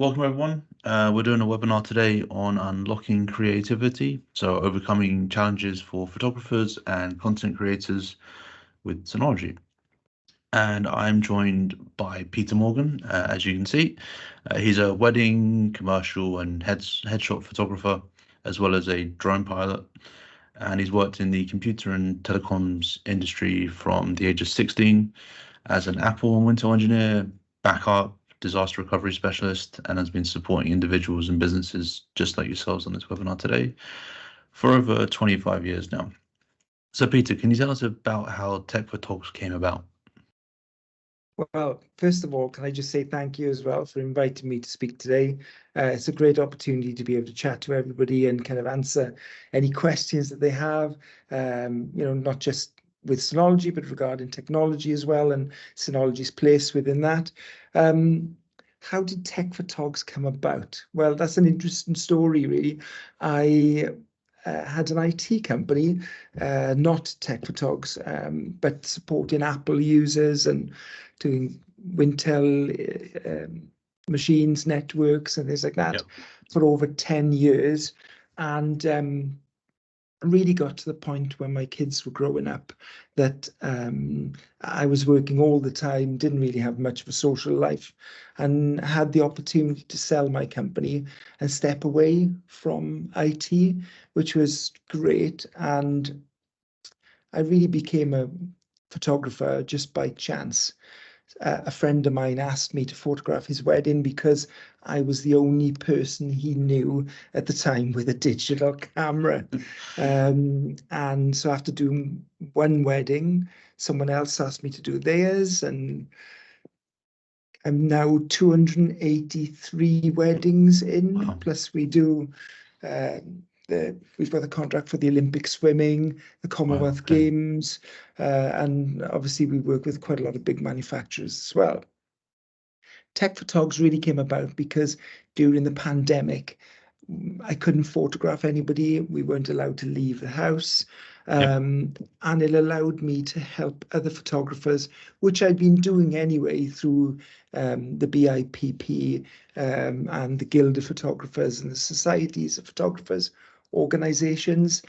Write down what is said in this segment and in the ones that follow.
Welcome everyone. We're doing a webinar today on unlocking creativity, so overcoming challenges for photographers and content creators with Synology. And I'm joined by Peter Morgan, as you can see. He's a wedding, commercial and headshot photographer, as well as a drone pilot. And he's worked in the computer and telecoms industry from the age of 16 as an Apple and Windows engineer, backup, disaster recovery specialist, and has been supporting individuals and businesses just like yourselves on this webinar today for over 25 years now. So Peter, can you tell us about how Tech for Togs came about? Well, first of all, can I just say thank you as well for inviting me to speak today. It's a great opportunity to be able to chat to everybody and kind of answer any questions that they have, not just with Synology, but regarding technology as well and Synology's place within that. How did Tech for Togs come about? Well, that's an interesting story, really. I had an IT company, not Tech for Togs, but supporting Apple users and doing Wintel machines, networks, and things like that for over 10 years. And really got to the point when my kids were growing up that I was working all the time, didn't really have much of a social life, and had the opportunity to sell my company and step away from IT, which was great. And I really became a photographer just by chance. A friend of mine asked me to photograph his wedding because I was the only person he knew at the time with a digital camera. And so after doing one wedding, someone else asked me to do theirs, and I'm now 283 weddings in. Wow. Plus we do we've got a contract for the Olympic swimming, the Commonwealth Games, and obviously we work with quite a lot of big manufacturers as well. Tech for Togs really came about because during the pandemic, I couldn't photograph anybody. We weren't allowed to leave the house. And it allowed me to help other photographers, which I'd been doing anyway through the BIPP and the Guild of Photographers and the Societies of Photographers organizations.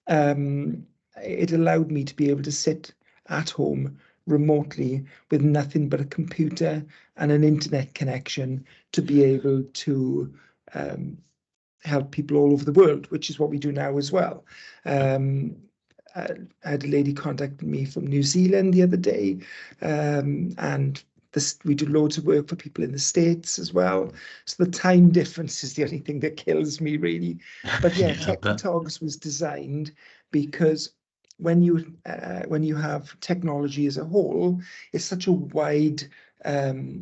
It allowed me to be able to sit at home remotely with nothing but a computer and an internet connection to be able to help people all over the world, which is what we do now as well. I had a lady contact me from New Zealand the other day, and we do loads of work for people in the States as well. So the time difference is the only thing that kills me, really. But yeah, Tech for Togs was designed because when you have technology as a whole, it's such a wide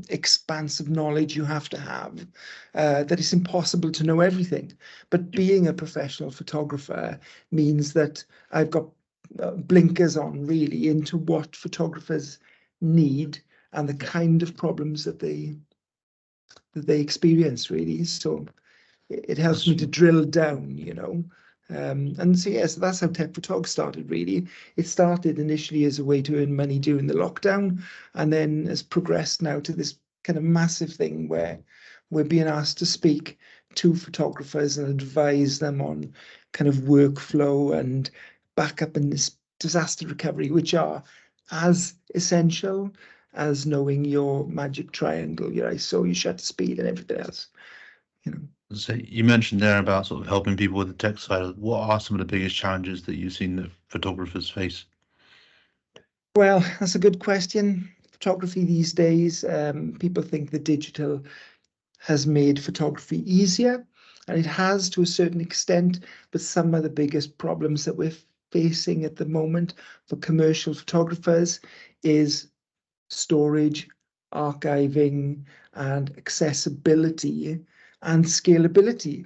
expanse of knowledge you have to have that it's impossible to know everything. But being a professional photographer means that I've got blinkers on really into what photographers need and the kind of problems that they experience, really. So it helps me to drill down, and so yeah, so that's how Tech for Togs started, really. It started initially as a way to earn money during the lockdown, and then has progressed now to this kind of massive thing where we're being asked to speak to photographers and advise them on kind of workflow and backup and disaster recovery, which are as essential as knowing your magic triangle, your ISO, your shutter speed, and everything else. So you mentioned there about sort of helping people with the tech side. What are some of the biggest challenges that you've seen that photographers face? Well, that's a good question. Photography these days, people think the digital has made photography easier, and it has to a certain extent, but some of the biggest problems that we're facing at the moment for commercial photographers is storage, archiving, and accessibility and scalability.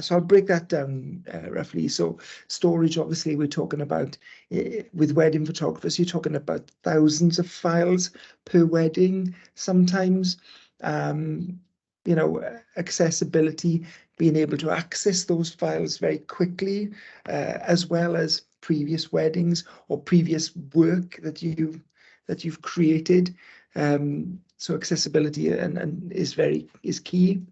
So I'll break that down roughly. So storage, obviously, we're talking about with wedding photographers, you're talking about thousands of files per wedding sometimes. Accessibility, being able to access those files very quickly, as well as previous weddings or previous work that you've created. So accessibility and is key.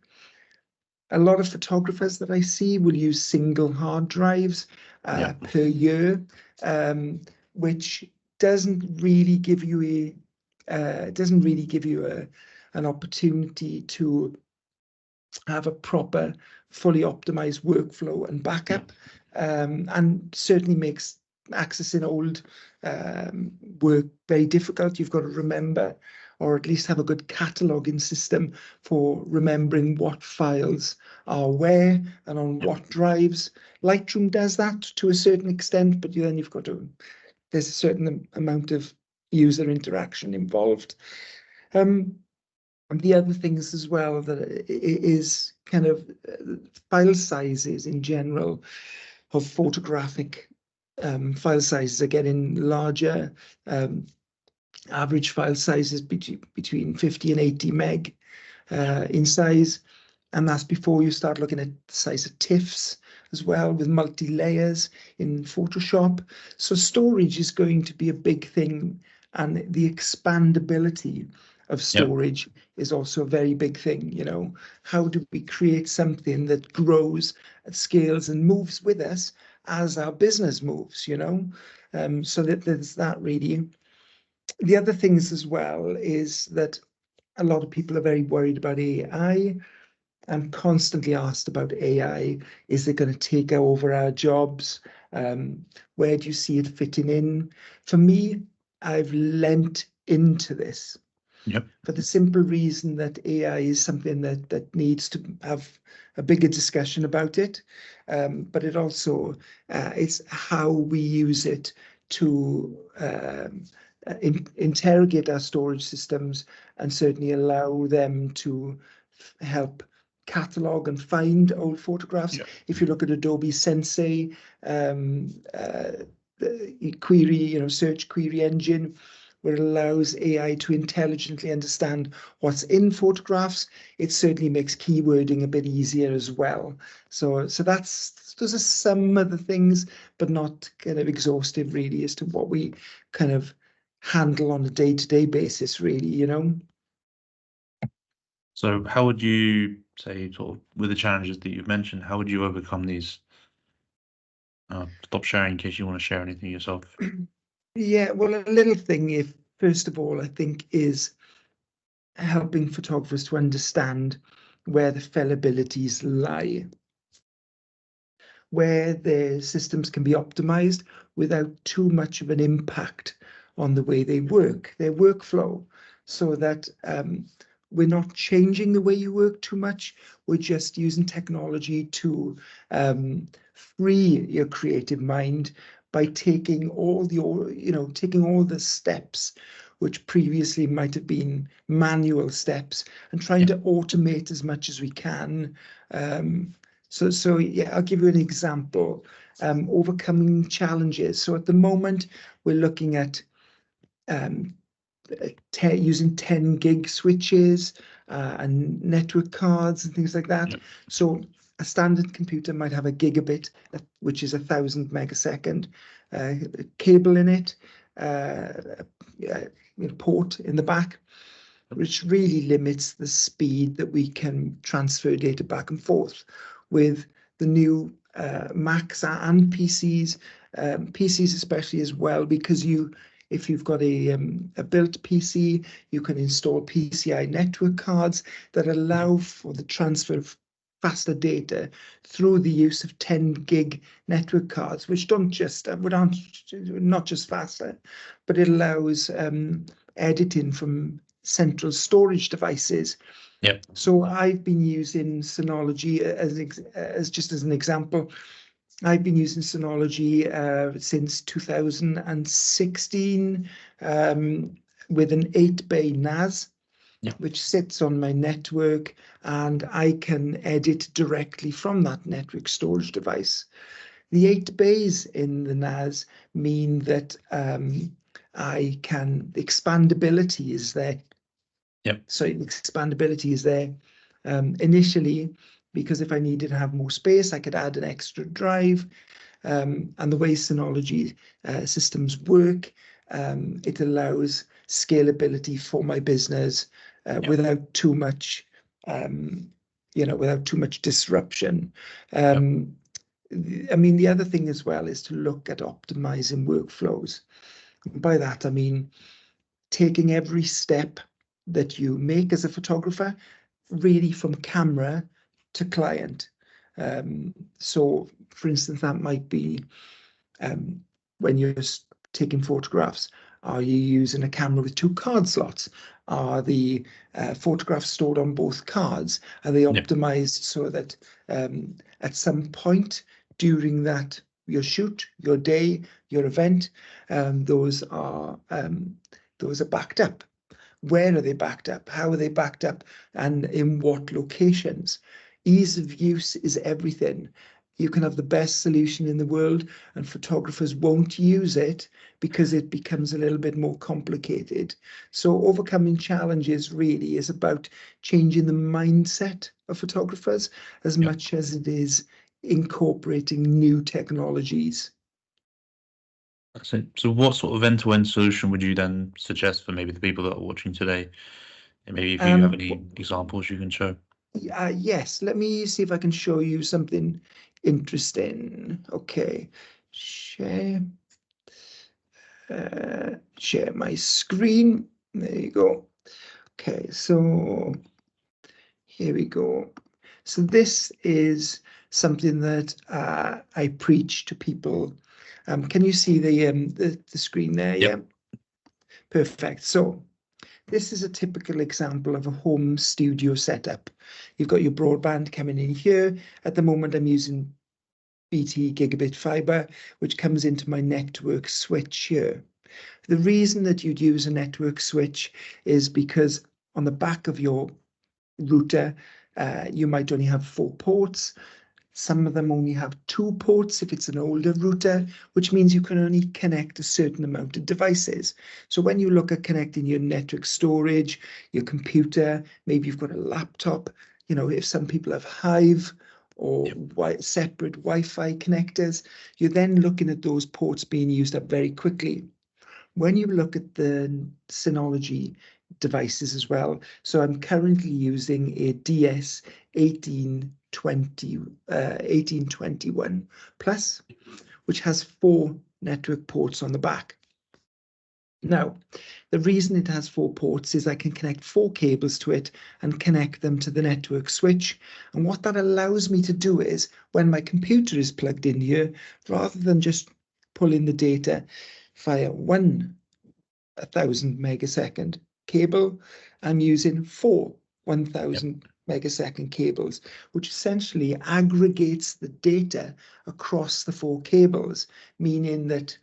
A lot of photographers that I see will use single hard drives Yeah. per year, which doesn't really give you an opportunity to have a proper, fully optimized workflow and backup, and certainly makes accessing old work very difficult. You've got to remember, or at least have a good cataloging system for remembering what files are where and on what drives. Lightroom does that to a certain extent, but then there's a certain amount of user interaction involved. And the other things as well that is kind of file sizes in general of photographic file sizes are getting larger. Average file sizes between 50 and 80 meg in size. And that's before you start looking at the size of TIFFs as well, with multi-layers in Photoshop. So storage is going to be a big thing, and the expandability of storage is also a very big thing. How do we create something that grows at scales and moves with us as our business moves, so that there's that really. The other things as well is that a lot of people are very worried about AI. I'm constantly asked about AI. Is it going to take over our jobs? Where do you see it fitting in? For me, I've lent into this for the simple reason that AI is something that needs to have a bigger discussion about it. But it also, it's how we use it to interrogate our storage systems and certainly allow them to help catalog and find old photographs. If you look at Adobe Sensei, query, search query engine, where it allows AI to intelligently understand what's in photographs, it certainly makes keywording a bit easier as well. So those are some of the things, but not kind of exhaustive really as to what we kind of handle on a day-to-day basis, really. So how would you say, sort of, with the challenges that you've mentioned, how would you overcome these? Stop sharing in case you want to share anything yourself. Yeah, well, a little thing, first of all, I think, is helping photographers to understand where the fallibilities lie, where their systems can be optimized without too much of an impact on the way they work, their workflow, so that we're not changing the way you work too much. We're just using technology to free your creative mind by taking all the steps which previously might have been manual steps and trying to automate as much as we can. So yeah, I'll give you an example. Overcoming challenges. So at the moment, we're looking at using 10 gig switches and network cards and things like that. So a standard computer might have a gigabit, which is 1,000 megasecond cable in it, port in the back, which really limits the speed that we can transfer data back and forth. With the new Macs and PCs, PCs especially as well, because if you've got a built PC, you can install PCI network cards that allow for the transfer of faster data through the use of 10 gig network cards, which aren't not just faster, but it allows editing from central storage devices. So I've been using Synology as just as an example. I've been using Synology since 2016 with an 8-bay NAS, which sits on my network, and I can edit directly from that network storage device. The 8 bays in the NAS mean that the expandability is there. So the expandability is there initially, because if I needed to have more space, I could add an extra drive. And the way Synology systems work, it allows scalability for my business without too much, without too much disruption. I mean, the other thing as well is to look at optimizing workflows. And by that, I mean taking every step that you make as a photographer, really from camera to client. So, for instance, that might be when you're taking photographs. Are you using a camera with 2 card slots? Are the photographs stored on both cards? Are they optimized so that at some point during that your shoot, your day, your event, those are backed up? Where are they backed up? How are they backed up? And in what locations? Ease of use is everything. You can have the best solution in the world, and photographers won't use it because it becomes a little bit more complicated. So overcoming challenges really is about changing the mindset of photographers as much as it is incorporating new technologies. So what sort of end-to-end solution would you then suggest for maybe the people that are watching today? And maybe if you have any examples you can show. Yes, let me see if I can show you something interesting. Okay, share my screen. There you go. Okay, so here we go. So this is something that I preach to people. Can you see the screen there? Yep. Yeah, perfect. So this is a typical example of a home studio setup. You've got your broadband coming in here. At the moment, I'm using BT gigabit fiber, which comes into my network switch here. The reason that you'd use a network switch is because on the back of your router, you might only have 4 ports. Some of them only have 2 ports if it's an older router, which means you can only connect a certain amount of devices. So when you look at connecting your network storage, your computer, maybe you've got a laptop, if some people have Hive or separate Wi-Fi connectors, you're then looking at those ports being used up very quickly. When you look at the Synology devices as well, so I'm currently using a DS 1821 Plus, which has 4 network ports on the back. Now, the reason it has 4 ports is I can connect 4 cables to it and connect them to the network switch. And what that allows me to do is, when my computer is plugged in here, rather than just pulling the data via 1,000 megasecond cable, I'm using 4 1,000 megasecond cables, which essentially aggregates the data across the 4 cables, meaning that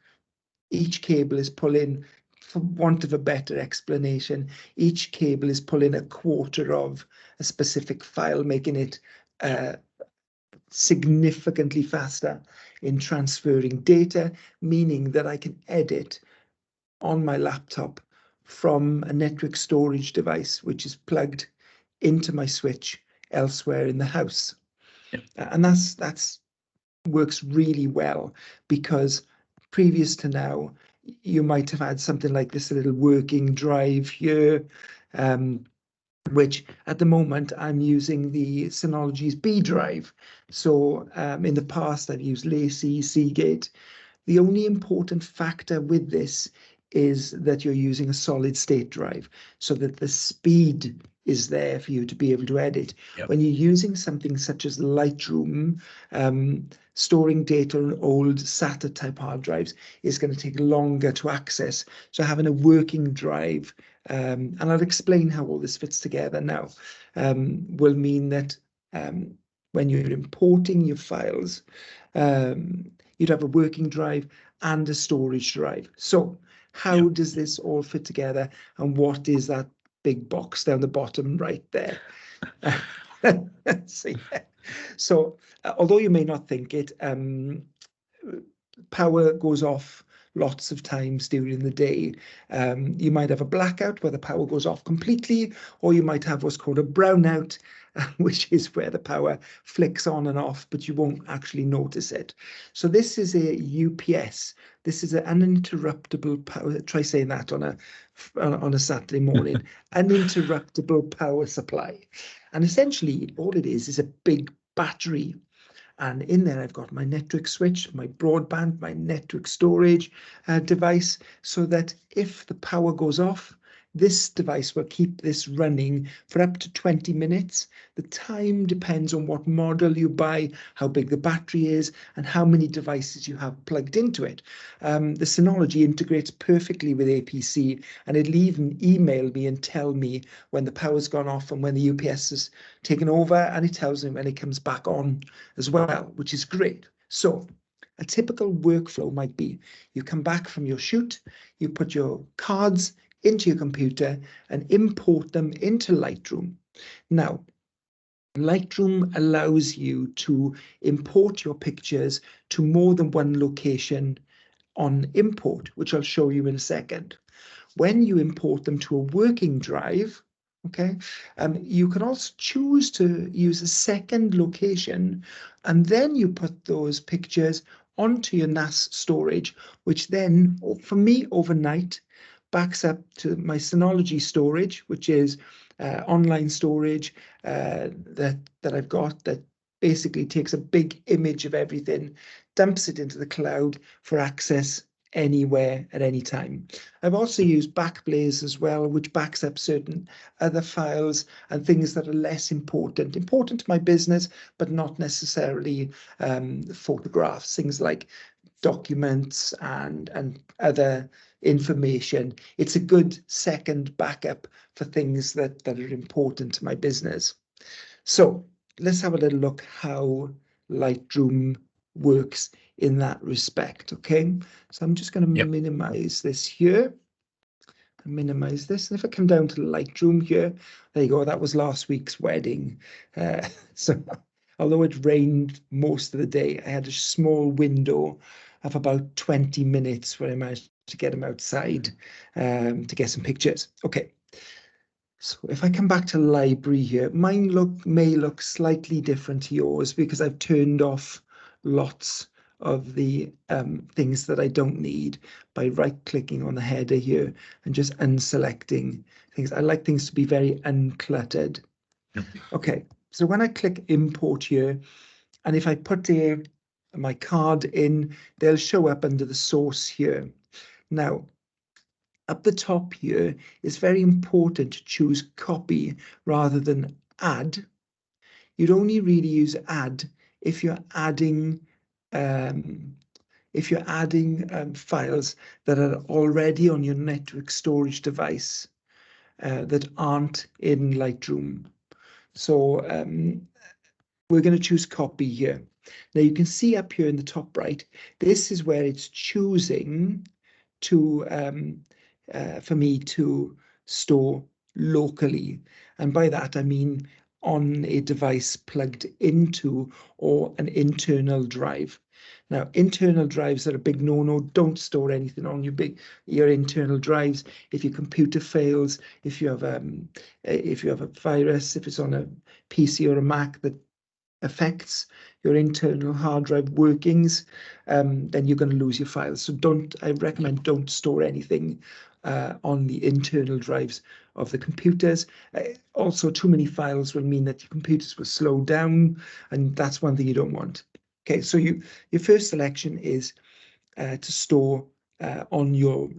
each cable is pulling, for want of a better explanation, each cable is pulling a quarter of a specific file, making it significantly faster in transferring data, meaning that I can edit on my laptop from a network storage device, which is plugged into my switch elsewhere in the house. And that's works really well, because previous to now, you might have had something like this, a little working drive here, which at the moment I'm using the Synology's B drive. So in the past, I've used Lacey, Seagate. The only important factor with this is that you're using a solid state drive, so that the speed is there for you to be able to edit. When you're using something such as Lightroom, storing data on old SATA type hard drives is going to take longer to access. So having a working drive, and I'll explain how all this fits together now, will mean that when you're importing your files, you'd have a working drive and a storage drive. So how does this all fit together, and what is that big box down the bottom right there? So although you may not think it, power goes off lots of times during the day. You might have a blackout where the power goes off completely, or you might have what's called a brownout, which is where the power flicks on and off, but you won't actually notice it. So this is a UPS. This is an uninterruptible power. Try saying that on a Saturday morning. Uninterruptible power supply. And essentially, all it is a big battery. And in there, I've got my network switch, my broadband, my network storage device, so that if the power goes off, this device will keep this running for up to 20 minutes. The time depends on what model you buy, how big the battery is, and how many devices you have plugged into it. The Synology integrates perfectly with APC, and it'll even email me and tell me when the power's gone off and when the UPS is taken over, and it tells me when it comes back on as well, which is great. So a typical workflow might be you come back from your shoot, you put your cards into your computer and import them into Lightroom. Now, Lightroom allows you to import your pictures to more than one location on import, which I'll show you in a second. When you import them to a working drive, okay, you can also choose to use a second location, and then you put those pictures onto your NAS storage, which then, for me, overnight, backs up to my Synology storage, which is online storage that I've got that basically takes a big image of everything, dumps it into the cloud for access anywhere at any time. I've also used Backblaze as well, which backs up certain other files and things that are less important to my business, but not necessarily photographs, things like documents and other information. It's a good second backup for things that are important to my business. So let's have a little look how Lightroom works in that respect, okay? So I'm just going to minimize this here. Minimize this. And if I come down to Lightroom here, there you go. That was last week's wedding. So although it rained most of the day, I had a small window of about 20 minutes where I managed to get him outside to get some pictures. Okay. So if I come back to library here, mine may look slightly different to yours because I've turned off lots of the things that I don't need by right-clicking on the header here and just unselecting things. I like things to be very uncluttered. Okay, so when I click import here, and if I put my card in, they'll show up under the source here. Now, up the top here, it's very important to choose copy rather than add. You'd only really use add if you're adding files that are already on your network storage device that aren't in Lightroom. So we're going to choose copy here. Now you can see up here in the top right, this is where it's choosing to for me to store locally. And by that, I mean on a device plugged into or an internal drive. Now, internal drives are a big no-no. Don't store anything on your internal drives. If your computer fails, if you have a virus, if it's on a PC or a Mac that affects your internal hard drive workings, then you're going to lose your files. So I recommend don't store anything on the internal drives of the computers. Also, too many files will mean that your computers will slow down, and that's one thing you don't want. Okay, so your first selection is to store on your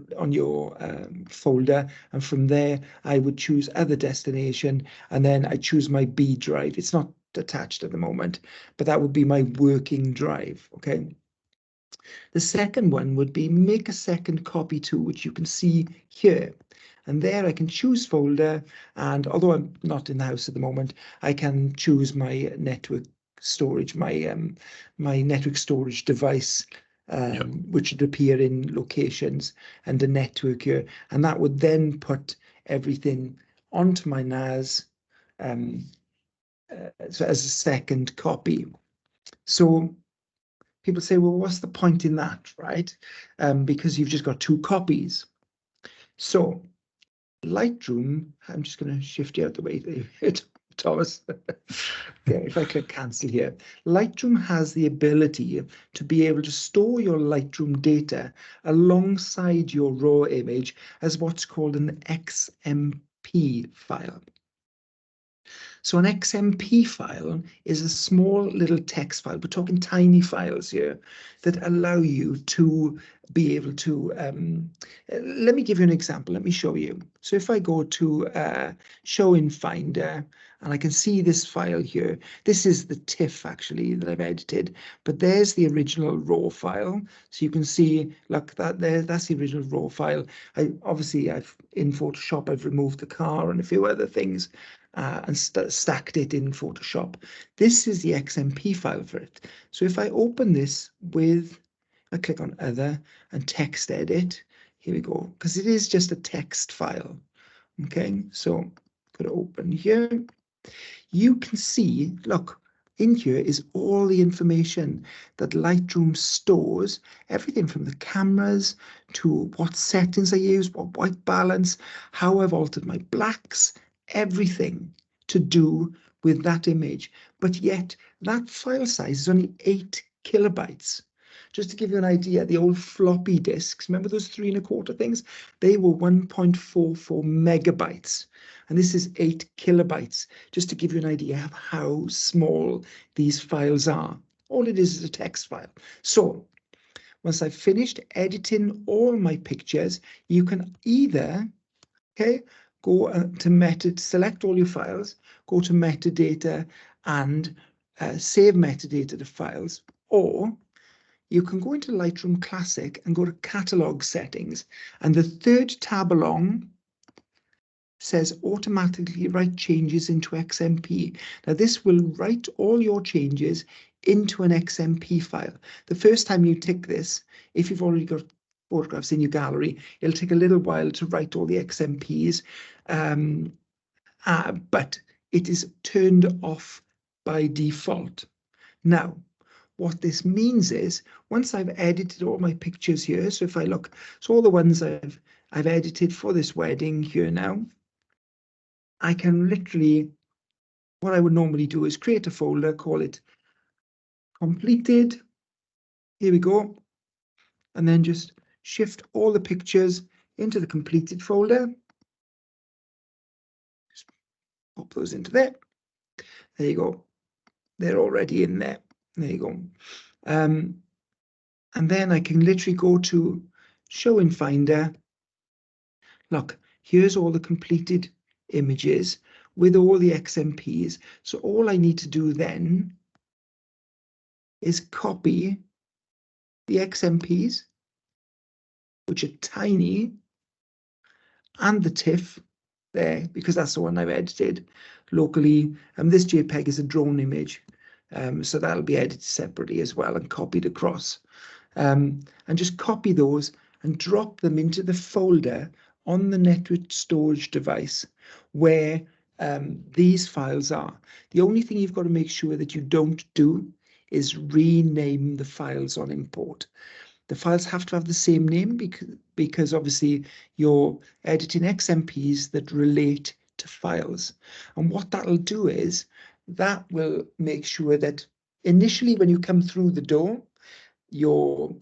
folder, and from there I would choose other destination, and then I choose my B drive. It's not attached at the moment, but that would be my working drive. Okay. The second one would be make a second copy to, which you can see here. And there I can choose folder, and although I'm not in the house at the moment, I can choose my network storage, my network storage device, which would appear in locations and the network here. And that would then put everything onto my NAS so as a second copy. So people say, well, what's the point in that, right? Because you've just got two copies. So Lightroom, I'm just going to shift you out the way, Thomas. Okay, if I click cancel here, Lightroom has the ability to be able to store your Lightroom data alongside your raw image as what's called an XMP file. So an XMP file is a small little text file. We're talking tiny files here that allow you to be able to, let me give you an example. Let me show you. So if I go to Show in Finder, and I can see this file here. This is the TIFF actually that I've edited, but there's the original raw file. So you can see, look, that's the original raw file. Obviously, in Photoshop, I've removed the car and a few other things. And stacked it in Photoshop. This is the XMP file for it. So if I open this with, I click on Other and Text Edit, here we go, because it is just a text file. Okay, so I'm going to open here. You can see, look, in here is all the information that Lightroom stores, everything from the cameras to what settings I use, what white balance, how I've altered my blacks, everything to do with that image. But yet that file size is only 8 kilobytes. Just to give you an idea, the old floppy disks, remember those 3¼ things? They were 1.44 megabytes. And this is 8 kilobytes, just to give you an idea of how small these files are. All it is a text file. So once I've finished editing all my pictures, you can either, okay, go to select all your files, go to metadata and save metadata to files, or you can go into Lightroom Classic and go to Catalog Settings, and the third tab along says automatically write changes into XMP. Now this will write all your changes into an XMP file. The first time you tick this, if you've already got photographs in your gallery, it'll take a little while to write all the XMPs, but it is turned off by default. Now, what this means is once I've edited all my pictures here, so if I look, so all the ones I've edited for this wedding here now, I can literally, what I would normally do is create a folder, call it completed. Here we go. And then just shift all the pictures into the completed folder. Just pop those into there. There you go. They're already in there. There you go. And then I can literally go to Show in Finder. Look, here's all the completed images with all the XMPs. So all I need to do then is copy the XMPs, which are tiny, and the TIFF there, because that's the one I've edited locally. This JPEG is a drone image, so that'll be edited separately as well and copied across. And just copy those and drop them into the folder on the network storage device where these files are. The only thing you've got to make sure that you don't do is rename the files on import. The files have to have the same name because obviously you're editing XMPs that relate to files. And what that'll do is that will make sure that initially when you come through the door, your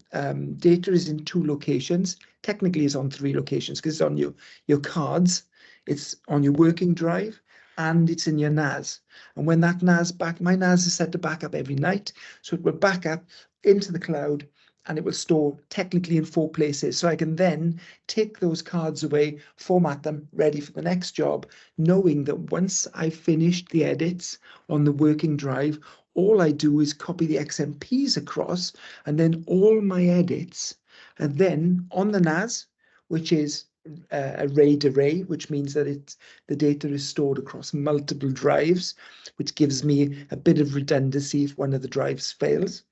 data is in 2 locations. Technically it's on 3 locations because it's on your cards, it's on your working drive, and it's in your NAS. And when that NAS my NAS is set to back up every night, so it will back up into the cloud and it will store technically in 4 places. So I can then take those cards away, format them, ready for the next job, knowing that once I've finished the edits on the working drive, all I do is copy the XMPs across, and then all my edits are then on the NAS, which is a RAID array, which means that the data is stored across multiple drives, which gives me a bit of redundancy if one of the drives fails.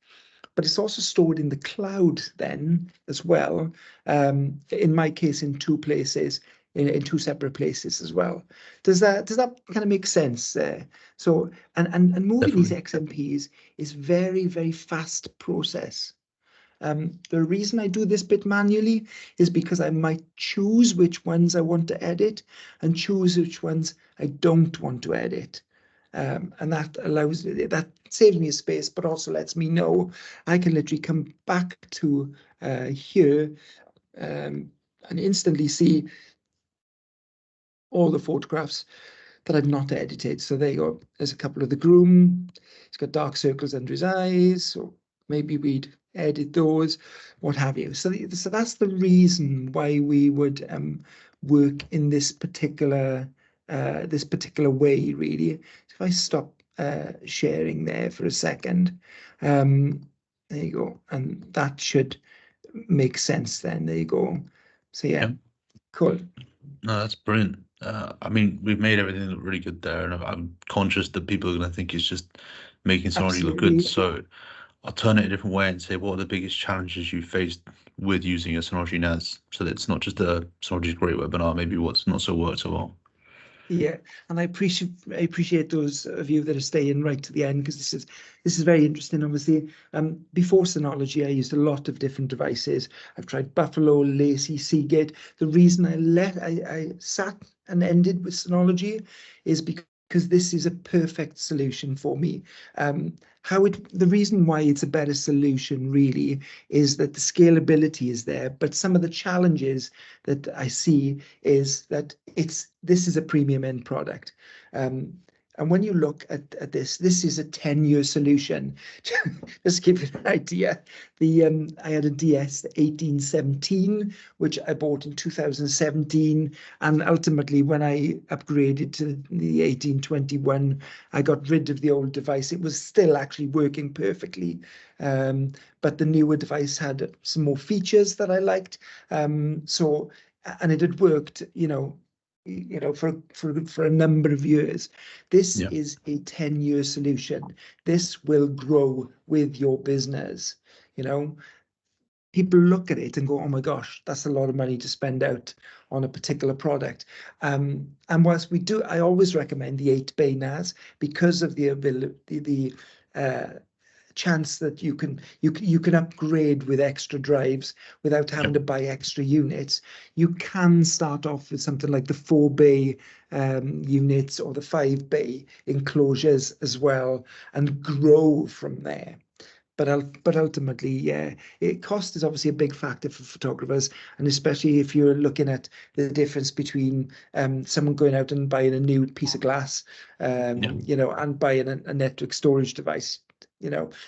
but it's also stored in the cloud then as well. In my case, in two places, in two separate places as well. Does that kind of make sense there? So and moving these Definitely. XMPs is very, very fast process. The reason I do this bit manually is because I might choose which ones I want to edit and choose which ones I don't want to edit. And that saves me a space, but also lets me know I can literally come back to here and instantly see all the photographs that I've not edited. So there you go. There's a couple of the groom. He's got dark circles under his eyes. So maybe we'd edit those, what have you. So that's the reason why we would work in this particular way, really. So if I stop sharing there for a second, there you go, and that should make sense then. There you go. So yeah, Yeah. cool. No, that's brilliant. I mean, we've made everything look really good there, and I'm conscious that people are going to think it's just making Synology look good. Absolutely. So I'll turn it a different way and say, what are the biggest challenges you faced with using a Synology NAS? So that it's not just a Synology's great webinar, maybe what's not so worked so well. Yeah, and I appreciate those of you that are staying right to the end, because this is very interesting. Obviously, before Synology, I used a lot of different devices. I've tried Buffalo, Lacey, Seagate. The reason I sat and ended with Synology is because this is a perfect solution for me. The reason why it's a better solution really is that the scalability is there, but some of the challenges that I see is that this is a premium end product. And when you look at this is a 10-year solution. Just to give you an idea, I had a DS 1817, which I bought in 2017, and ultimately when I upgraded to the 1821, I got rid of the old device. It was still actually working perfectly, but the newer device had some more features that I liked. And it had worked, for a number of years. This Yeah. is a 10-year solution. This will grow with your business. You know, people look at it and go, "Oh my gosh, that's a lot of money to spend out on a particular product." And whilst I always recommend the 8-bay NAS because of the ability, the chance that you can upgrade with extra drives without having Yep. to buy extra units. You can start off with something like the 4-bay units or the 5-bay enclosures as well and grow from there. But ultimately, yeah, cost is obviously a big factor for photographers, and especially if you're looking at the difference between someone going out and buying a new piece of glass, Yeah. and buying a network storage device.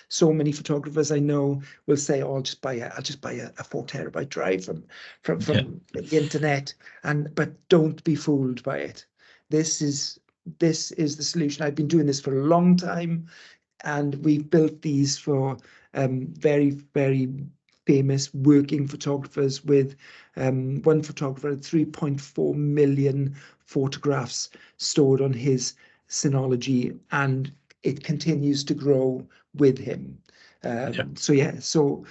So many photographers I know will say, "Oh, I'll just buy a 4 terabyte drive from Yeah. from the internet," but don't be fooled by it. This is this is the solution. I've been doing this for a long time, and we've built these for very, very famous working photographers. With one photographer had 3.4 million photographs stored on his Synology, and it continues to grow with him. Yeah. So yeah, so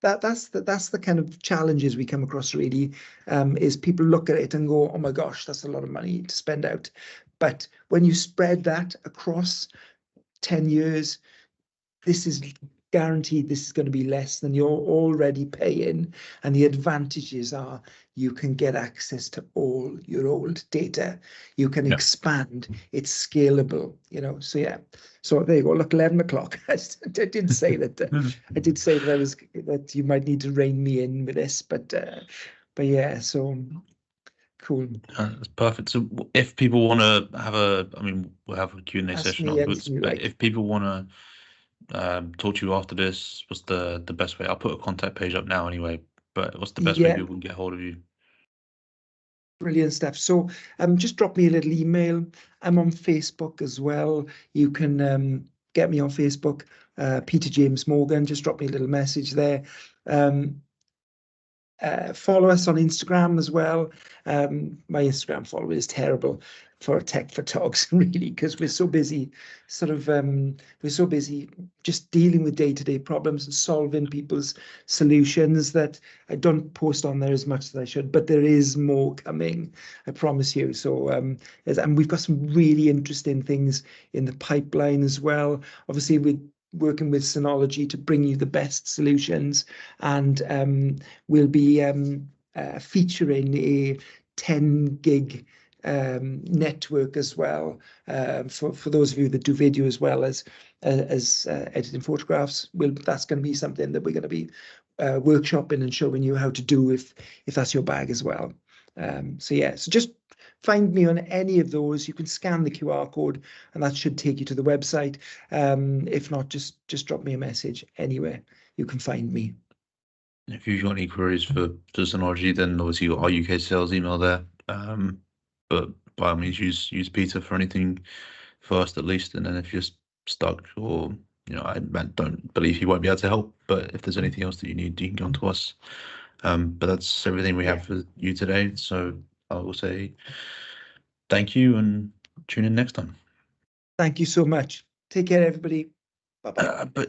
that's the kind of challenges we come across really, is people look at it and go, "Oh my gosh, that's a lot of money to spend out." But when you spread that across 10 years, this is guaranteed this is going to be less than you're already paying. And the advantages are you can get access to all your old data. You can Yeah. expand. It's scalable, So yeah. So there you go. Look, 11 o'clock. I did say that. That you might need to rein me in with this, but yeah. So cool. That's perfect. So if people want to have I mean, we'll have a Q&A Ask session me afterwards, anything you but like. if people want to talk to you after this, what's the best way? I'll put a contact page up now anyway, but what's the best way Yeah. people can get hold of you? Brilliant stuff. So just drop me a little email. I'm on Facebook as well. You can get me on Facebook, Peter James Morgan. Just drop me a little message there. Um, Follow us on Instagram as well. My Instagram follower is terrible for tech for Togs, really, because we're so busy, we're so busy just dealing with day-to-day problems and solving people's solutions that I don't post on there as much as I should, but there is more coming, I promise you. So, and we've got some really interesting things in the pipeline as well. Obviously, we're working with Synology to bring you the best solutions, and we'll be featuring a 10 gig network as well, for those of you that do video as well as editing photographs. That's going to be something that we're going to be workshopping and showing you how to do if that's your bag as well. So yeah, so just find me on any of those. You can scan the QR code and that should take you to the website. If not, just drop me a message anywhere. You can find me. If you've got any queries for Synology, then obviously you've got our UK sales email there. But by all means, use Peter for anything first, at least. And then if you're stuck, or I don't believe he won't be able to help. But if there's anything else that you need, you can come to us. But that's everything we have for you today. So I will say thank you and tune in next time. Thank you so much. Take care, everybody. Bye-bye.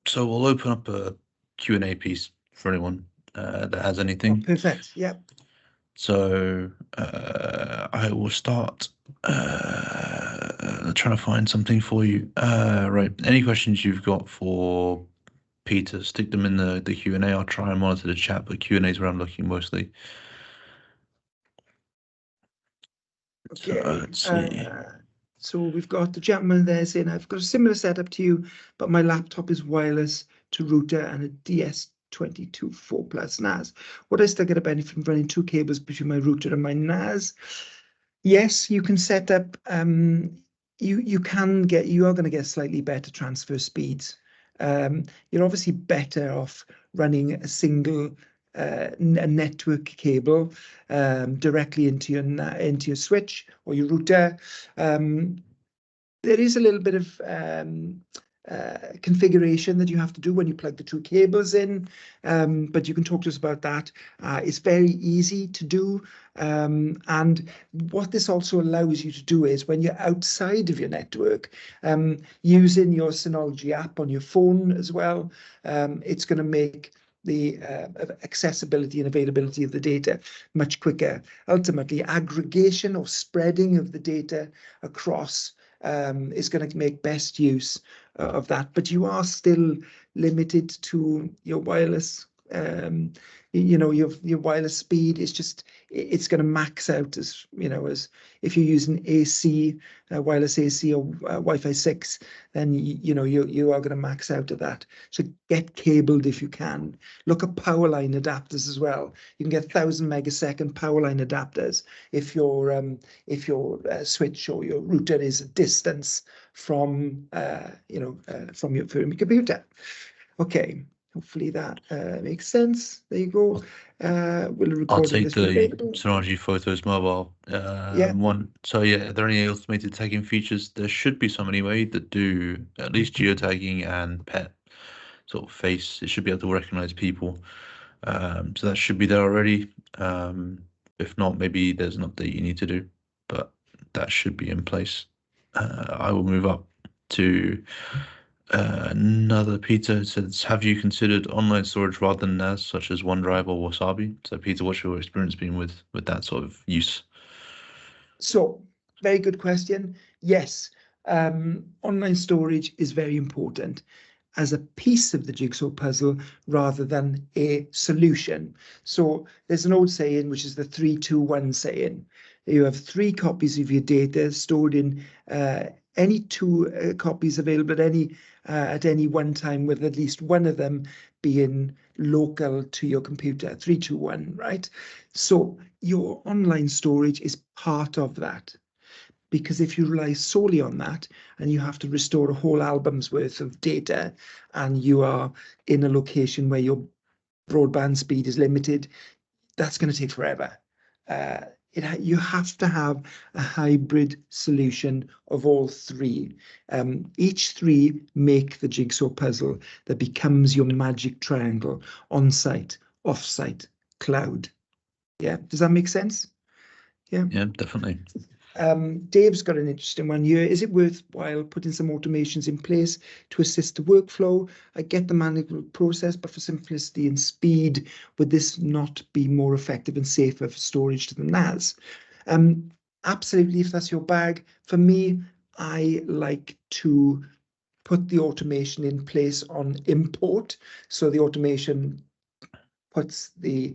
So we'll open up a Q&A piece for anyone that has anything. Oh, perfect. Yep. So I will start trying to find something for you. Right. Any questions you've got for Peter, stick them in the Q&A. I'll try and monitor the chat, but Q&A is where I'm looking mostly. Okay. So, let's see. So we've got the gentleman there saying, I've got a similar setup to you, but my laptop is wireless to router and a DS22 4 Plus NAS. Would I still get a benefit from running two cables between my router and my NAS? Yes, you can set up, you are going to get slightly better transfer speeds. You're obviously better off running a single a network cable directly into your switch or your router. There is a little bit of configuration that you have to do when you plug the two cables in, but you can talk to us about that. It's very easy to do, and what this also allows you to do is when you're outside of your network, using your Synology app on your phone as well, it's going to make the accessibility and availability of the data much quicker. Ultimately, aggregation or spreading of the data across is going to make best use of that, but you are still limited to your wireless. Your wireless speed is just, it's going to max out as as if you're using AC, wireless AC or Wi-Fi 6, then you are going to max out at that. So get cabled if you can. Look at power line adapters as well. You can get 1,000 megasecond power line adapters if your switch or your router is a distance from from your computer. Okay. Hopefully that makes sense. There you go. We'll record. I'll take the Synology Photos mobile one. So yeah, are there any automated tagging features? There should be some anyway that do at least geotagging and pet sort of face. It should be able to recognize people. So that should be there already. If not, maybe there's an update you need to do, but that should be in place. I will move up to another. Peter says, have you considered online storage rather than NAS, such as OneDrive or Wasabi? So Peter, what's your experience been with that sort of use? So very good question. Yes, online storage is very important as a piece of the jigsaw puzzle rather than a solution. So there's an old saying, which is the 3-2-1 saying. You have 3 copies of your data stored in any 2 copies available at any one time, with at least one of them being local to your computer. 3-2-1, right? So your online storage is part of that. Because if you rely solely on that and you have to restore a whole album's worth of data and you are in a location where your broadband speed is limited, that's going to take forever. You have to have a hybrid solution of all 3. Each 3 make the jigsaw puzzle that becomes your magic triangle on site offsite, cloud. Yeah, does that make sense? Yeah. Yeah, definitely. Dave's got an interesting one here. Is it worthwhile putting some automations in place to assist the workflow? I get the manual process, but for simplicity and speed, would this not be more effective and safer for storage to the NAS? Absolutely, if that's your bag. For me, I like to put the automation in place on import. So the automation puts the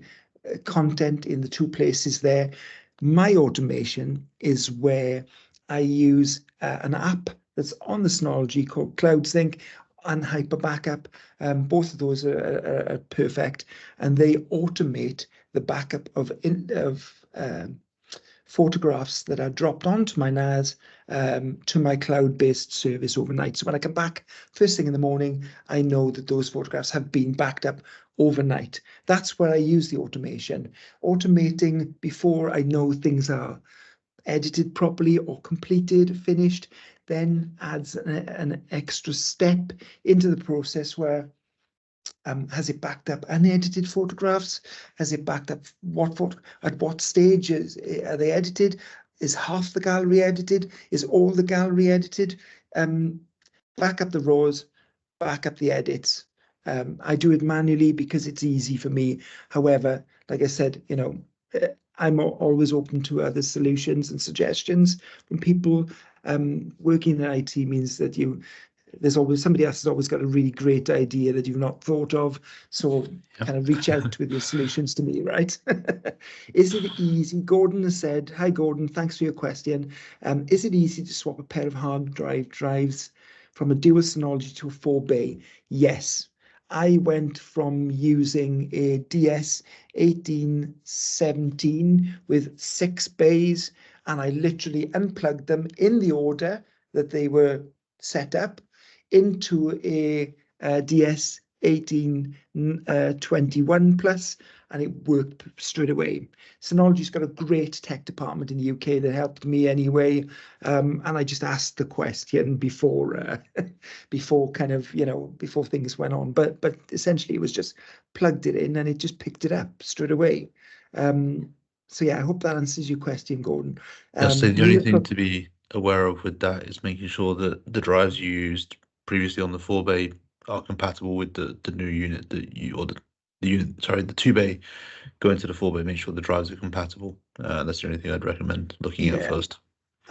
content in the two places there. My automation is where I use an app that's on the Synology called CloudSync and Hyper Backup. Both of those are perfect, and they automate the backup of photographs that are dropped onto my NAS to my cloud-based service overnight. So when I come back first thing in the morning, I know that those photographs have been backed up overnight. That's where I use the automation. Automating before I know things are edited properly or completed, finished, then adds an extra step into the process where has it backed up unedited photographs? Has it backed up at what stage are they edited? Is half the gallery edited? Is all the gallery edited? Back up the raws, back up the edits. I do it manually because it's easy for me. However, like I said, I'm always open to other solutions and suggestions from people. Working in IT means that there's always somebody else has always got a really great idea that you've not thought of. So kind of reach out with your solutions to me, right? Is it easy? Gordon has said, hi, Gordon, thanks for your question. Is it easy to swap a pair of hard drives from a dual Synology to a 4-bay? Yes. I went from using a DS 1817 with 6 bays, and I literally unplugged them in the order that they were set up into a DS 1821 plus, and it worked straight away. Synology's got a great tech department in the UK that helped me anyway, and I just asked the question before before before things went on. But essentially, it was just plugged it in and it just picked it up straight away. So yeah, I hope that answers your question, Gordon. So the only thing to be aware of with that is making sure that the drives you used previously on the 4-bay are compatible with the new unit that the 2-bay going to the 4-bay. Make sure the drives are compatible. That's the only thing I'd recommend looking at first.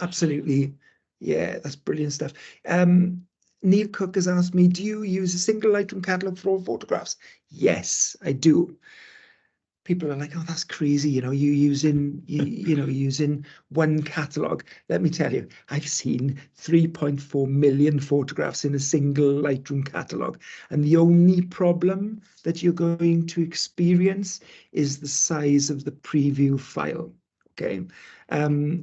Absolutely. Yeah, that's brilliant stuff. Neil Cook has asked me, do you use a single Lightroom catalog for all photographs? Yes, I do. People are like, oh, that's crazy, using one catalog. Let me tell you, I've seen 3.4 million photographs in a single Lightroom catalog, and the only problem that you're going to experience is the size of the preview file. Okay,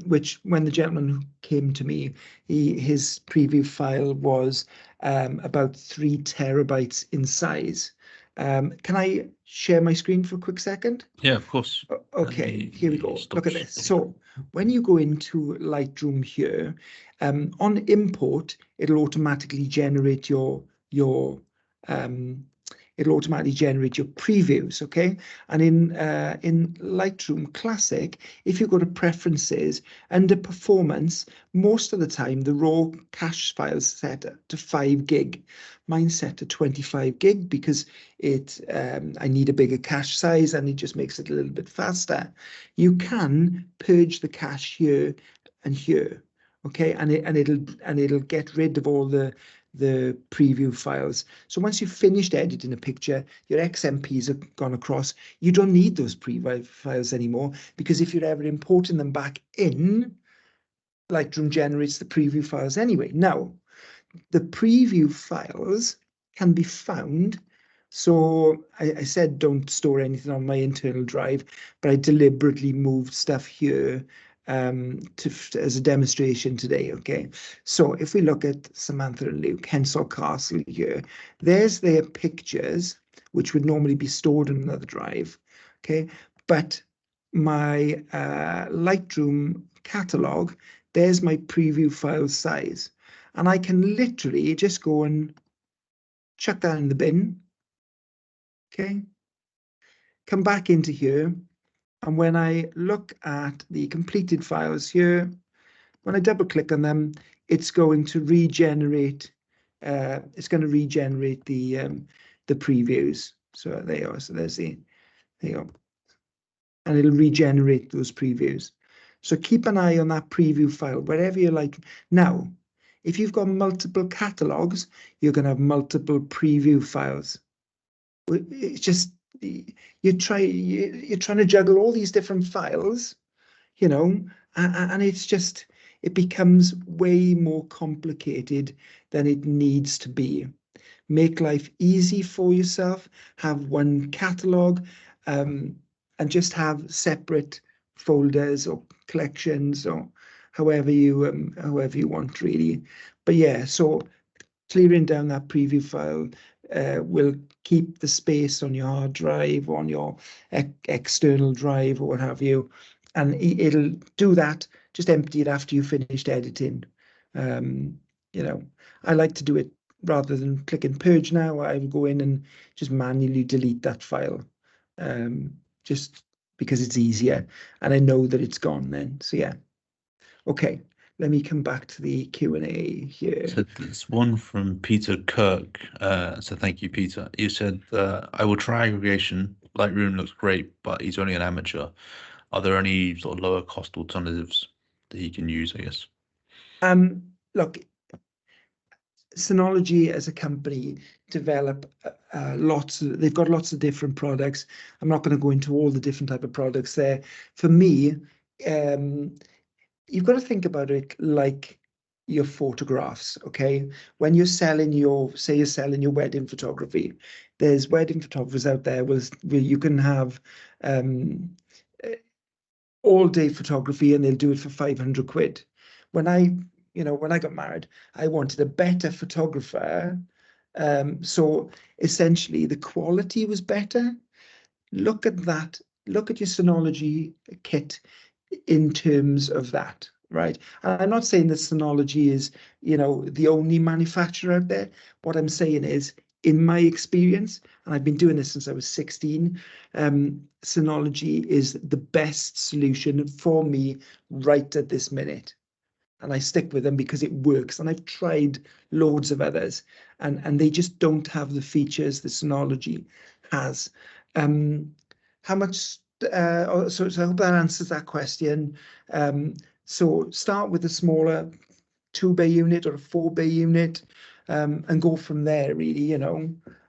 which when the gentleman came to me, his preview file was about 3 terabytes in size. Can I share my screen for a quick second? Yeah, of course. Okay, here we go. Look at this. So when you go into Lightroom here, on import, it'll automatically generate your previews, okay? And in Lightroom Classic, if you go to Preferences, under Performance, most of the time the raw cache file's set to 5 gig. Mine's set to 25 gig because I need a bigger cache size and it just makes it a little bit faster. You can purge the cache here and here, okay? And it'll get rid of all the preview files. So once you've finished editing a picture, your XMPs have gone across, you don't need those preview files anymore, because if you're ever importing them back in, Lightroom generates the preview files anyway. Now, the preview files can be found. So I said don't store anything on my internal drive, but I deliberately moved stuff here as a demonstration today, okay? So if we look at Samantha and Luke, Hensall Castle here, there's their pictures, which would normally be stored on another drive, okay? But my Lightroom catalog, there's my preview file size. And I can literally just go and chuck that in the bin, okay? come back into here, and when I look at the completed files here, when I double click on them, it's going to regenerate. It's going to regenerate the previews. So there you are. So there you go, and it'll regenerate those previews. So keep an eye on that preview file wherever you like. Now, if you've got multiple catalogs, you're going to have multiple preview files. It's just you're trying to juggle all these different files, and it becomes way more complicated than it needs to be. Make life easy for yourself, have one catalog, and just have separate folders or collections or however you want, really. But yeah, so clearing down that preview file will keep the space on your hard drive, on your external drive, or what have you, and it'll do that. Just empty it after you finished editing. Um, I like to do it rather than clicking purge now. I will go in and just manually delete that file, just because it's easier, and I know that it's gone then. So yeah, okay. Let me come back to the Q&A here. So there's one from Peter Kirk. So thank you, Peter. You said, I will try aggregation. Lightroom looks great, but he's only an amateur. Are there any sort of lower cost alternatives that he can use, I guess? Look, Synology as a company develop they've got lots of different products. I'm not going to go into all the different type of products there. For me, you've got to think about it like your photographs, okay? When you're selling say you're selling your wedding photography, there's wedding photographers out there where you can have all day photography and they'll do it for 500 quid. When I got married, I wanted a better photographer. So essentially the quality was better. Look at that. Look at your Synology kit in terms of that, right? And I'm not saying that Synology is, the only manufacturer out there. What I'm saying is, in my experience, and I've been doing this since I was 16, Synology is the best solution for me right at this minute. And I stick with them because it works. And I've tried loads of others, and they just don't have the features that Synology has. How much? So I hope that answers that question. So start with a smaller 2-bay unit or a 4-bay unit, and go from there, really.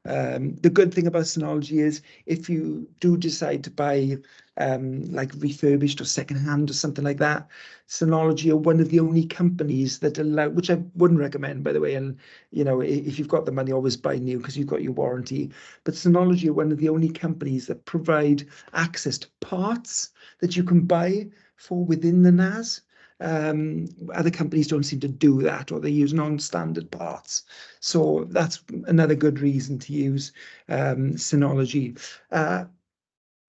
The good thing about Synology is if you do decide to buy like refurbished or secondhand or something like that, Synology are one of the only companies that allow, which I wouldn't recommend, by the way. And if you've got the money, always buy new because you've got your warranty. But Synology are one of the only companies that provide access to parts that you can buy for within the NAS. Other companies don't seem to do that, or they use non-standard parts. So that's another good reason to use Synology.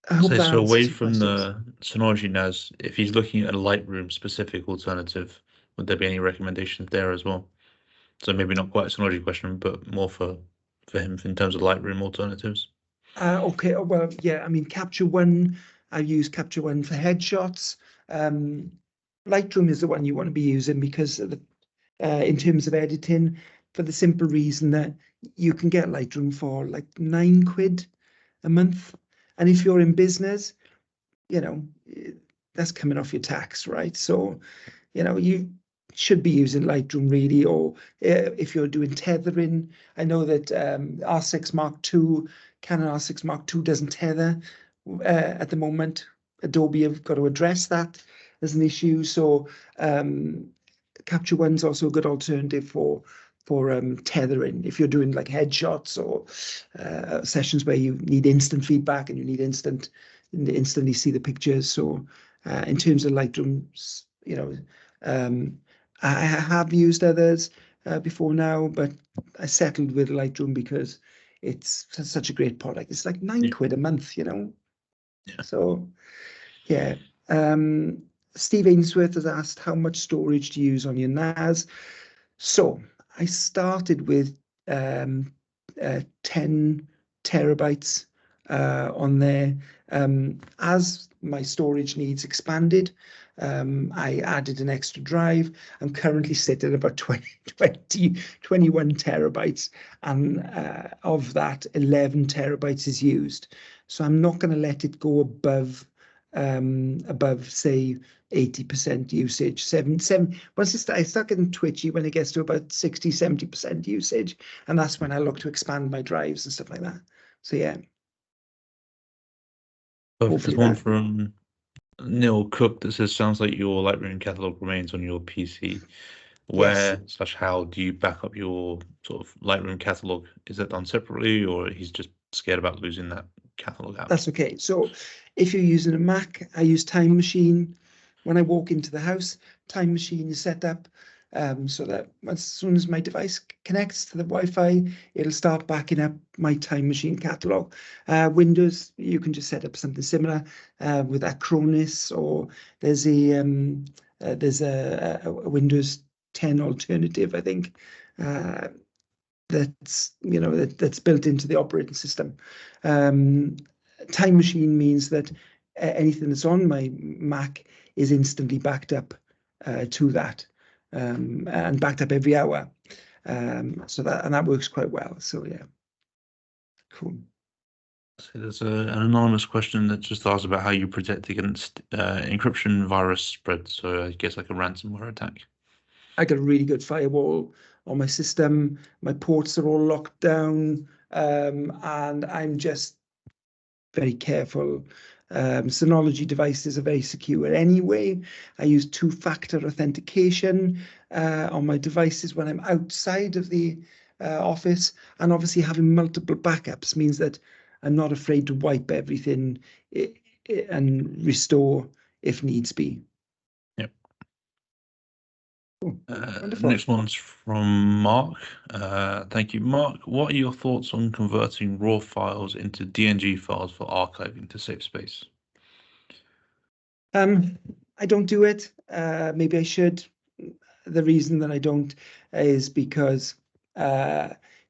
I hope that So away answers your from questions. the Synology NAS, if he's looking at a Lightroom specific alternative, would there be any recommendations there as well? So maybe not quite a Synology question, but more for him in terms of Lightroom alternatives. Okay, well, yeah, I mean, Capture One, I use Capture One for headshots. Lightroom is the one you want to be using because of in terms of editing, for the simple reason that you can get Lightroom for like 9 quid a month. And if you're in business, you know, that's coming off your tax, right? So, you should be using Lightroom really, or if you're doing tethering. I know that R6 Mark II, Canon R6 Mark II doesn't tether at the moment. Adobe have got to address that as an issue. So Capture One's also a good alternative for tethering if you're doing like headshots or sessions where you need instant feedback and you need instantly see the pictures. So in terms of Lightroom, I have used others before now, but I settled with Lightroom because it's such a great product. It's like 9 Yeah. quid a month, Yeah. So yeah. Steve Ainsworth has asked, how much storage to use on your NAS? So I started with 10 terabytes on there. As my storage needs expanded, I added an extra drive. I'm currently sitting at about 21 terabytes, and of that, 11 terabytes is used. So I'm not going to let it go above say 80% usage. Once I start getting twitchy when it gets to about 60, 70% usage, and that's when I look to expand my drives and stuff like that. So yeah, Perfect. hopefully There's one that. from Neil Cook that says, sounds like your Lightroom catalog remains on your PC. Yes, Where slash how do you back up your sort of Lightroom catalog? Is that done separately, or he's just scared about losing that catalog app? that's okay. So if you're using a Mac, I use Time Machine. When I walk into the house, Time Machine is set up so that as soon as my device connects to the Wi-Fi, it'll start backing up my Time Machine catalog. Windows, you can just set up something similar with Acronis, or there's a Windows 10 alternative, I think. That's built into the operating system. Time Machine means that anything that's on my Mac is instantly backed up to that, and backed up every hour. So that works quite well. So yeah, cool. So there's an anonymous question that just asks about how you protect against encryption virus spread. So I guess like a ransomware attack. I got a really good firewall on my system. My ports are all locked down, and I'm just very careful. Synology devices are very secure anyway. I use two-factor authentication on my devices when I'm outside of the office, and obviously having multiple backups means that I'm not afraid to wipe everything and restore if needs be. Yep. Cool. Wonderful. Next one's from Mark. Thank you, Mark. What are your thoughts on converting RAW files into DNG files for archiving to save space? I don't do it. Maybe I should. The reason that I don't is because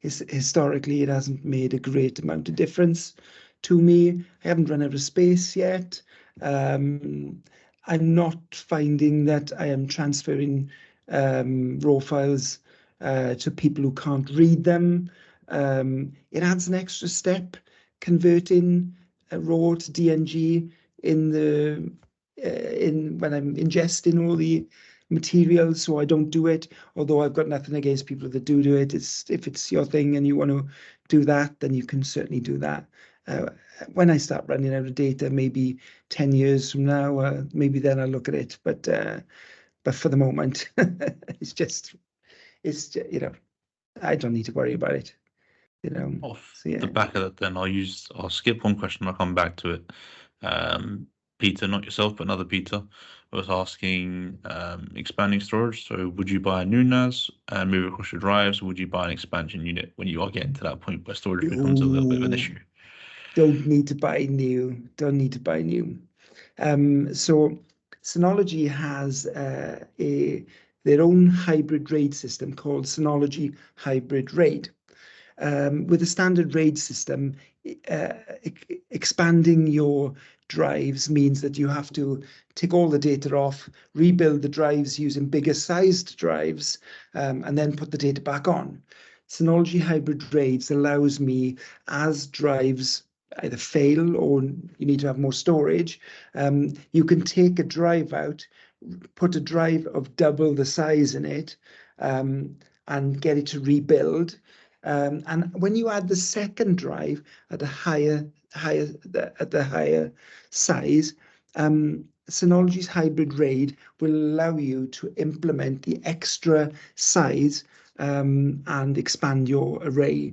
historically it hasn't made a great amount of difference to me. I haven't run out of space yet. I'm not finding that I am transferring raw files to people who can't read them. It adds an extra step converting a raw to DNG in the in when I'm ingesting all the materials, so I don't do it. Although I've got nothing against people that do it. If it's your thing and you want to do that, then you can certainly do that. When I start running out of data, maybe 10 years from now, maybe then I'll look at it. But for the moment, it's I don't need to worry about it. Off So the yeah. back of that, then I'll skip one question. I'll come back to it. Peter, not yourself, but another Peter, was asking expanding storage. So, would you buy a new NAS and move across your drives, or would you buy an expansion unit when you are getting to that point where storage becomes a little bit of an Ooh, issue? don't need to buy new. Don't need to buy new. So Synology has their own hybrid RAID system called Synology Hybrid RAID. With a standard RAID system, uh, expanding your drives means that you have to take all the data off, rebuild the drives using bigger sized drives, and then put the data back on. Synology Hybrid RAIDs allows me, as drives either fail or you need to have more storage, you can take a drive out, put a drive of double the size in it, and get it to rebuild. And when you add the second drive at a higher size, Synology's hybrid RAID will allow you to implement the extra size and expand your array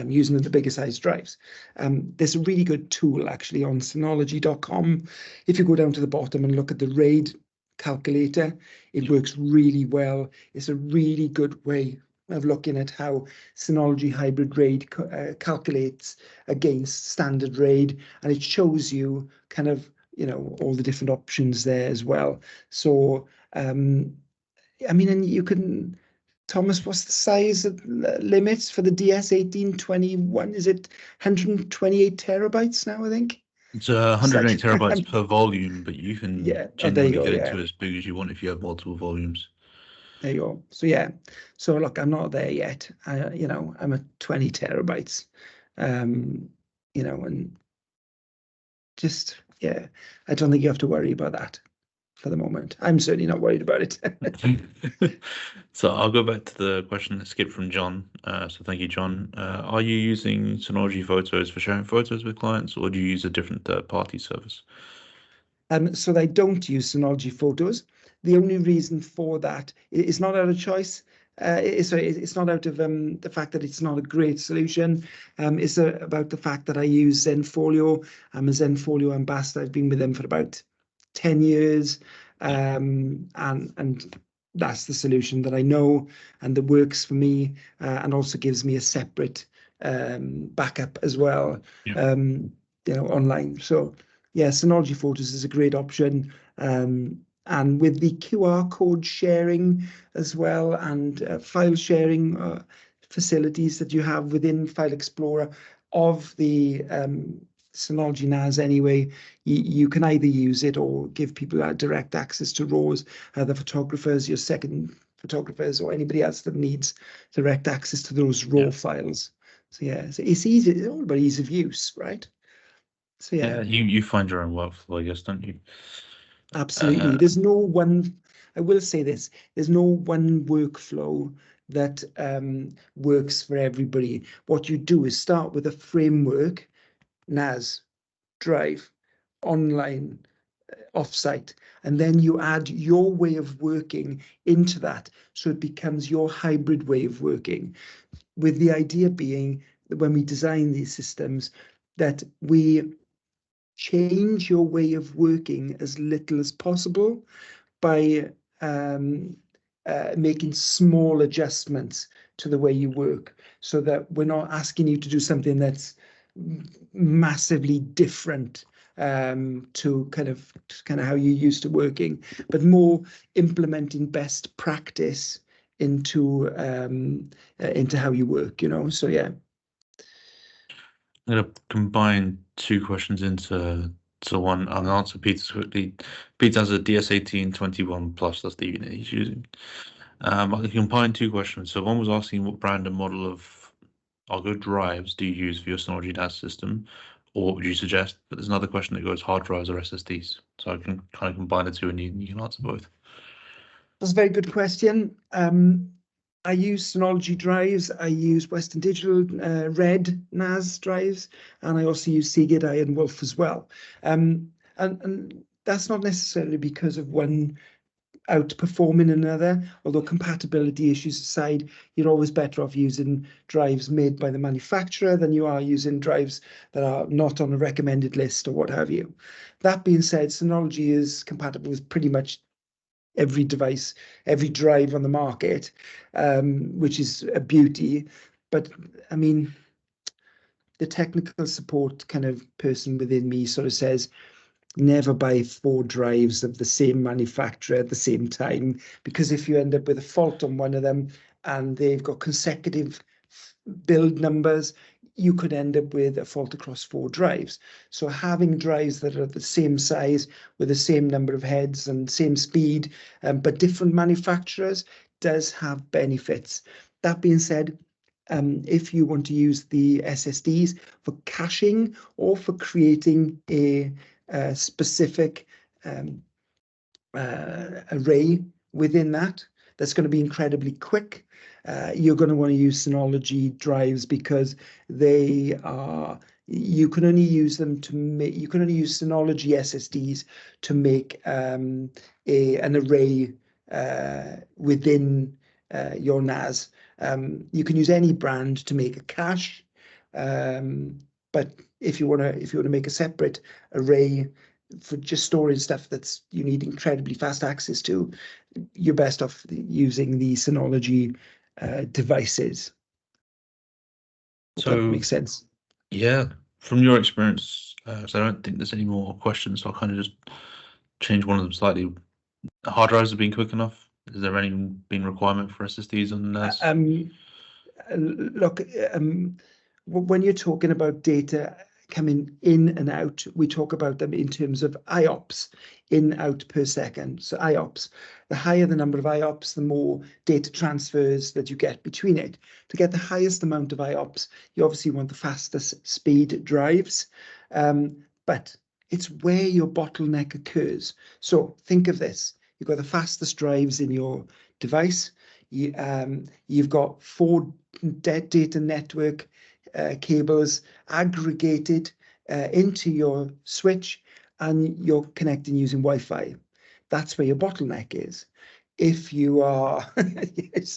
using the bigger size drives. There's a really good tool actually on Synology.com. If you go down to the bottom and look at the RAID calculator, it works really well. It's a really good way of looking at how Synology Hybrid RAID calculates against standard RAID, and it shows you kind of all the different options there as well. So I mean, and you can Thomas, what's the size of limits for the DS1821? Is it 128 terabytes now, I think? It's It's 108 like, terabytes per volume, but you can yeah. Oh, there you genuinely go. get it Yeah, to as big as you want if you have multiple volumes. there you go. So yeah. So look, I'm not there yet. I'm at 20 terabytes. Um, and just yeah, I don't think you have to worry about that for the moment. I'm certainly not worried about it. So I'll go back to the question that skipped from John. So thank you, John. Are you using Synology Photos for sharing photos with clients, or do you use a different third-party service? So they don't use Synology Photos. The only reason for that is not out of choice. It's not out of the fact that it's not a great solution. It's about the fact that I use Zenfolio. I'm a Zenfolio ambassador. I've been with them for about 10 years. Yeah, And that's the solution that I know and that works for me, and also gives me a separate backup as well, yeah, online. So yeah, Synology Photos is a great option. And with the QR code sharing as well, and file sharing facilities that you have within File Explorer of the Synology NAS anyway, you can either use it or give people direct access to RAWs, the photographers, your second photographers, or anybody else that needs direct access to those yeah. RAW files. So yeah, so it's easy. It's all about ease of use, right? So yeah. Yeah, you find your own workflow, I guess, don't you? Absolutely. Uh, There's no one, I will say this, there's no one workflow that works for everybody. What you do is start with a framework, NAS, Drive, online, offsite, and then you add your way of working into that. So it becomes your hybrid way of working, with the idea being that when we design these systems, that we change your way of working as little as possible by making small adjustments to the way you work, so that we're not asking you to do something that's massively different to kind of how you used to working, but more implementing best practice into how you work. So yeah. I'm going to combine two questions into one. I'm going to answer Peter's quickly. Peter has a DS1821 Plus, that's the unit he's using. I can combine two questions. So one was asking what brand and model of Argo drives do you use for your Synology NAS system, or what would you suggest? But there's another question that goes hard drives or SSDs. So I can kind of combine the two and you can answer both. That's a very good question. I use Synology drives. I use Western Digital Red NAS drives, and I also use Seagate Iron Wolf as well. And that's not necessarily because of one outperforming another, although compatibility issues aside, you're always better off using drives made by the manufacturer than you are using drives that are not on a recommended list or what have you. That being said, Synology is compatible with pretty much every device, every drive on the market, which is a beauty. But I mean, the technical support kind of person within me sort of says, never buy 4 drives of the same manufacturer at the same time, because if you end up with a fault on one of them and they've got consecutive build numbers, you could end up with a fault across 4 drives. So having drives that are the same size with the same number of heads and same speed, but different manufacturers, does have benefits. That being said, if you want to use the SSDs for caching or for creating a specific array within that's going to be incredibly quick, you're going to want to use Synology drives, because you can only use them to make, you can only use Synology SSDs to make an array within your NAS. You can use any brand to make a cache, but if you want to make a separate array for just storing stuff that's you need incredibly fast access to, you're best off using the Synology devices. If that So, makes sense. yeah, from your experience, so I don't think there's any more questions, so I'll kind of just change one of them slightly. Hard drives have been quick enough. Is there any been requirement for SSDs on NAS? Look, when you're talking about data coming in and out, we talk about them in terms of IOPS, in out per second. So IOPS, the higher the number of IOPS, the more data transfers that you get between it. To get the highest amount of IOPS, you obviously want the fastest speed drives, but it's where your bottleneck occurs. So think of this. You've got the fastest drives in your device. You've got four data network cables aggregated into your switch, and you're connecting using Wi-Fi. That's where your bottleneck is. If you are,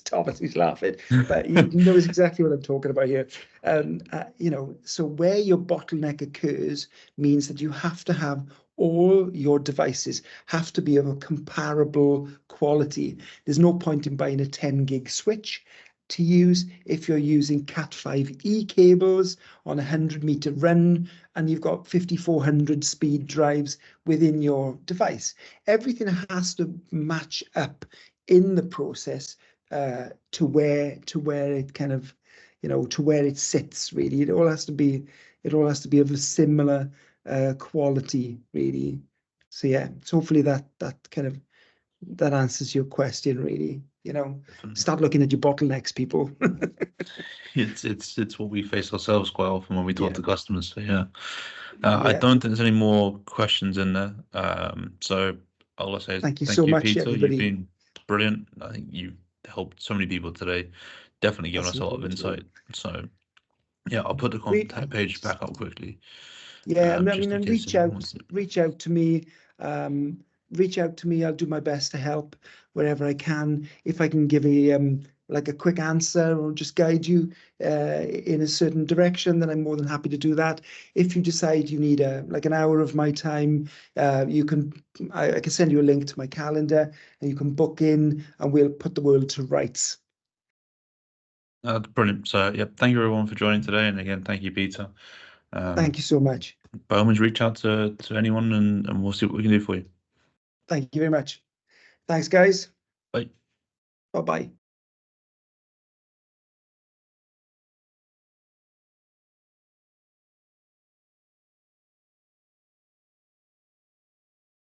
Thomas is laughing, but he knows exactly what I'm talking about here. So where your bottleneck occurs means that you have to have all your devices have to be of a comparable quality. There's no point in buying a 10 gig switch to use if you're using Cat5e cables on a 100-meter run and you've got 5400 speed drives within your device. Everything has to match up in the process to where it kind of, to where it sits, really. It all has to be of a similar quality, really. So yeah, so hopefully that kind of that answers your question, really. Definitely. Start looking at your bottlenecks, people. It's what we face ourselves quite often when we talk Yeah. to customers. So yeah, I Yeah. don't think there's any more questions in there. So all I say is Thank you thank so you, much, Peter. You've everybody. been brilliant. I think you've helped so many people today. Definitely given That's us no a lot of problem at all. insight. So yeah, I'll put the contact page back up quickly. Yeah, and I Just mean, in and case anyone wants it. reach out to me. Reach out to me. I'll do my best to help wherever I can. If I can give a like a quick answer or just guide you in a certain direction, then I'm more than happy to do that. If you decide you need like an hour of my time, you can I can send you a link to my calendar and you can book in and we'll put the world to rights. Brilliant. So yeah, thank you everyone for joining today, and again, thank you, Peter. Thank you so much. By all means, reach out to anyone, and we'll see what we can do for you. Thank you very much. Thanks, guys. Bye. Bye-bye.